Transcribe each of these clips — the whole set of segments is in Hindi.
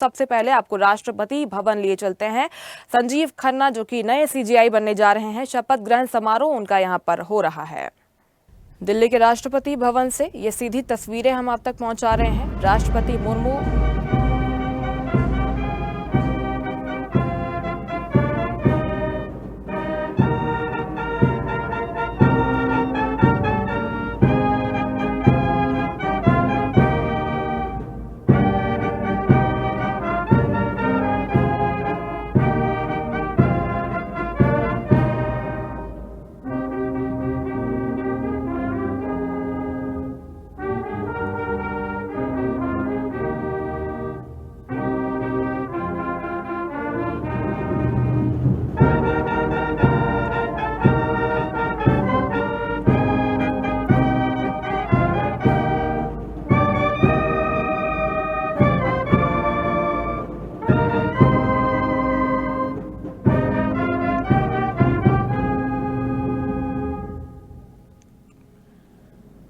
सबसे पहले आपको राष्ट्रपति भवन लिए चलते हैं। संजीव खन्ना जो कि नए सीजीआई बनने जा रहे हैं, शपथ ग्रहण समारोह उनका यहां पर हो रहा है। दिल्ली के राष्ट्रपति भवन से ये सीधी तस्वीरें हम आप तक पहुंचा रहे हैं। राष्ट्रपति मुर्मू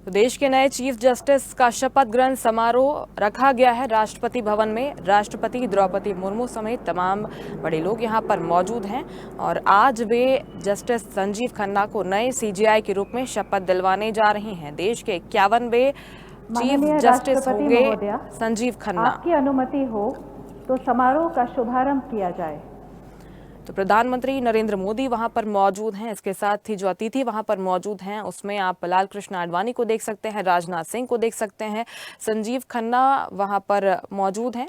देश के नए चीफ जस्टिस का शपथ ग्रहण समारोह रखा गया है राष्ट्रपति भवन में। राष्ट्रपति द्रौपदी मुर्मू समेत तमाम बड़े लोग यहां पर मौजूद हैं और आज वे जस्टिस संजीव खन्ना को नए सीजीआई के रूप में शपथ दिलवाने जा रही हैं। देश के 51वें चीफ जस्टिस होंगे संजीव खन्ना। आपकी अनुमति हो तो समारोह का शुभारंभ किया जाए। तो प्रधानमंत्री नरेंद्र मोदी वहां पर मौजूद हैं। इसके साथ ही जो अतिथि वहां पर मौजूद हैं उसमें आप लाल कृष्ण आडवाणी को देख सकते हैं, राजनाथ सिंह को देख सकते हैं। संजीव खन्ना वहां पर मौजूद हैं।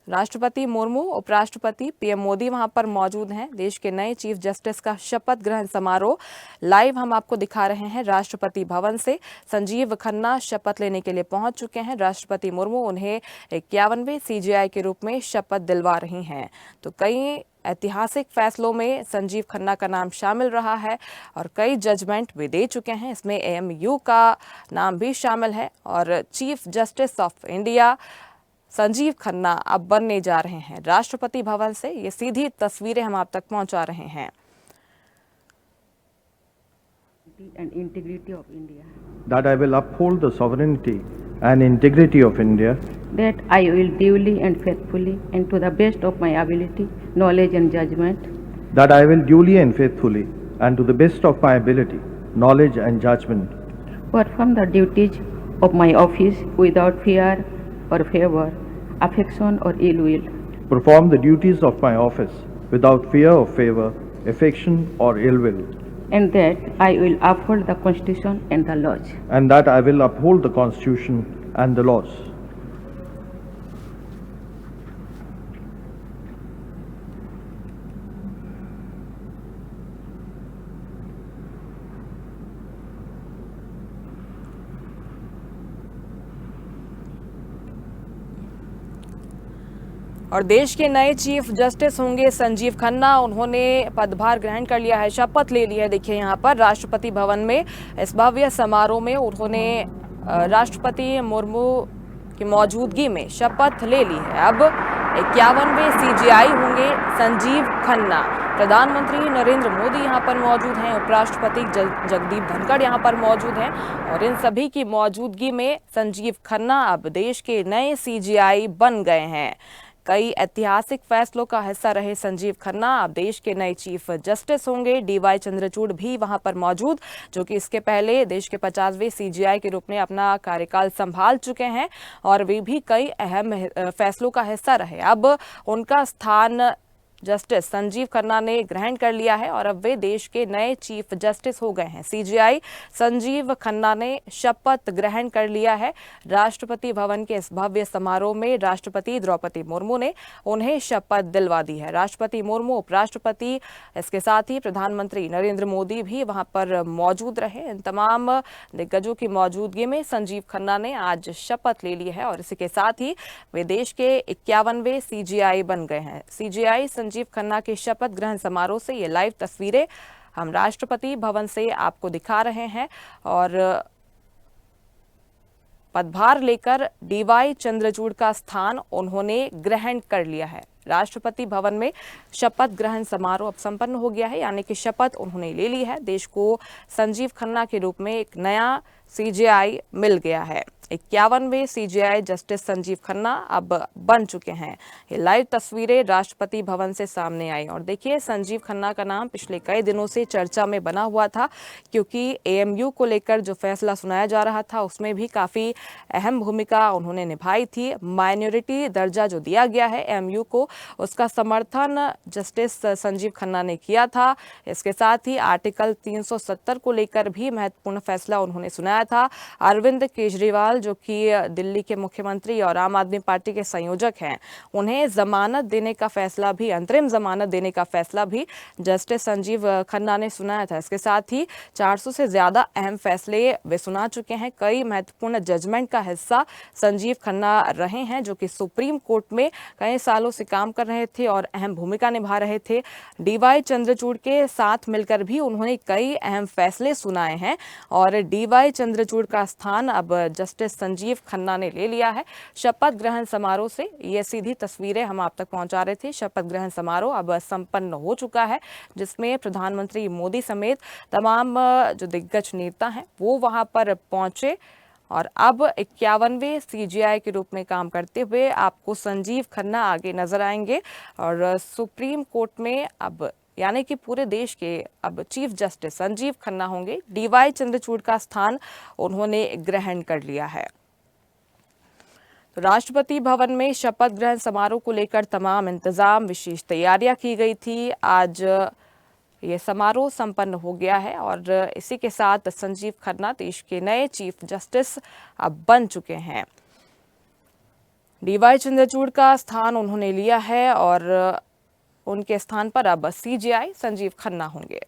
राष्ट्रपति मुर्मू, उपराष्ट्रपति पीएम मोदी वहां पर मौजूद हैं। देश के नए चीफ जस्टिस का शपथ ग्रहण समारोह लाइव हम आपको दिखा रहे हैं राष्ट्रपति भवन से। संजीव खन्ना शपथ लेने के लिए पहुंच चुके हैं। राष्ट्रपति मुर्मू उन्हें 51वें सीजीआई के रूप में शपथ दिलवा रही हैं। तो कई ऐतिहासिक फैसलों में संजीव खन्ना का नाम शामिल रहा है और कई जजमेंट वे दे चुके हैं। इसमें एएमयू का नाम भी शामिल है और chief justice of India Sanjeev Khanna अब बनने जा रहे हैं। राष्ट्रपति भवन से ये सीधी तस्वीरें हम आप तक पहुंचा रहे हैं। And integrity of India. That I will uphold the sovereignty and integrity of India. That I will duly and faithfully and to the best of my ability, knowledge and judgment. That I will duly and faithfully and to the best of my ability, knowledge and judgment. Perform the duties of my office without fear or favor, affection or ill will. Perform the duties of my office without fear or favor, affection or ill will. And that I will uphold the Constitution and the laws. And that I will uphold the Constitution and the laws. और देश के नए चीफ जस्टिस होंगे संजीव खन्ना। उन्होंने पदभार ग्रहण कर लिया है, शपथ ले ली है। देखिए यहाँ पर राष्ट्रपति भवन में इस भव्य समारोह में उन्होंने राष्ट्रपति मुर्मू की मौजूदगी में शपथ ले ली है। अब 51वें सीजीआई होंगे संजीव खन्ना। प्रधानमंत्री नरेंद्र मोदी यहाँ पर मौजूद हैं, उपराष्ट्रपति जगदीप धनखड़ यहाँ पर मौजूद हैं और इन सभी की मौजूदगी में संजीव खन्ना अब देश के नए सीजीआई बन गए हैं। कई ऐतिहासिक फैसलों का हिस्सा रहे संजीव खन्ना अब देश के नए चीफ जस्टिस होंगे। डीवाई चंद्रचूड़ भी वहां पर मौजूद, जो कि इसके पहले देश के 50वें सीजीआई के रूप में अपना कार्यकाल संभाल चुके हैं और वे भी कई अहम फैसलों का हिस्सा रहे। अब उनका स्थान जस्टिस संजीव खन्ना ने ग्रहण कर लिया है और अब वे देश के नए चीफ जस्टिस हो गए हैं। सीजीआई संजीव खन्ना ने शपथ ग्रहण कर लिया है। राष्ट्रपति भवन के इस भव्य समारोह में राष्ट्रपति द्रौपदी मुर्मू ने उन्हें शपथ दिलवा दी है। राष्ट्रपति मुर्मू, उपराष्ट्रपति, इसके साथ ही प्रधानमंत्री नरेंद्र मोदी भी वहां पर मौजूद रहे। इन तमाम दिग्गजों की मौजूदगी में संजीव खन्ना ने आज शपथ ले ली है और इसी के साथ ही वे देश के 51वें सीजीआई बन गए हैं। सीजीआई संजीव खन्ना के शपथ ग्रहण समारोह से ये लाइव तस्वीरें हम राष्ट्रपति भवन से आपको दिखा रहे हैं और पदभार लेकर डीवाई चंद्रचूड़ का स्थान उन्होंने ग्रहण कर लिया है। राष्ट्रपति भवन में शपथ ग्रहण समारोह अब संपन्न हो गया है, यानी कि शपथ उन्होंने ले ली है। देश को संजीव खन्ना के रूप में एक नया सीजेआई मिल गया है। 51वें सीजेआई जस्टिस संजीव खन्ना अब बन चुके हैं। ये लाइव तस्वीरें राष्ट्रपति भवन से सामने आई और देखिए, संजीव खन्ना का नाम पिछले कई दिनों से चर्चा में बना हुआ था, क्योंकि एएमयू को लेकर जो फैसला सुनाया जा रहा था उसमें भी काफी अहम भूमिका उन्होंने निभाई थी। माइनॉरिटी दर्जा जो दिया गया है एएमयू को, उसका समर्थन जस्टिस संजीव खन्ना ने किया था। इसके साथ ही आर्टिकल 370 को लेकर भी महत्वपूर्ण फैसला उन्होंने सुनाया था। अरविंद केजरीवाल जो कि दिल्ली के मुख्यमंत्री और आम आदमी पार्टी के संयोजक हैं, उन्हें जमानत देने का फैसला भी, अंतरिम जमानत देने का फैसला भी जस्टिस संजीव खन्ना ने सुनाया था। इसके साथ ही 400 से ज्यादा अहम फैसले वे सुना चुके हैं। कई महत्वपूर्ण जजमेंट का हिस्सा संजीव खन्ना रहे हैं, जो कि सुप्रीम कोर्ट में कई सालों से काम कर रहे थे और अहम भूमिका निभा रहे थे। डीवाई चंद्रचूड़ के साथ मिलकर भी उन्होंने कई अहम फैसले सुनाए हैं और डीवाई चंद्रचूड़ का स्थान अब जस्टिस संजीव खन्ना ने ले लिया है। शपथ ग्रहण समारोह से ये सीधी तस्वीरें हम आप तक पहुंचा रहे थे। शपथ ग्रहण समारोह अब संपन्न हो चुका है, जिसमें प्रधानमंत्री मोदी समेत तमाम जो दिग्गज नेता हैं वो वहां पर पहुंचे और अब 51वें सीजेआई के रूप में काम करते हुए आपको संजीव खन्ना आगे नजर आएंगे और सुप्रीम कोर्ट में अब, यानी कि पूरे देश के अब चीफ जस्टिस संजीव खन्ना होंगे। डीवाई चंद्रचूड़ का स्थान उन्होंने ग्रहण कर लिया है। तो राष्ट्रपति भवन में शपथ ग्रहण समारोह को लेकर तमाम इंतजाम, विशेष तैयारियां की गई थी। आज ये समारोह संपन्न हो गया है और इसी के साथ संजीव खन्ना देश के नए चीफ जस्टिस अब बन चुके हैं। डीवाई चंद्रचूड़ का स्थान उन्होंने लिया है और उनके स्थान पर अब सीजेआई संजीव खन्ना होंगे।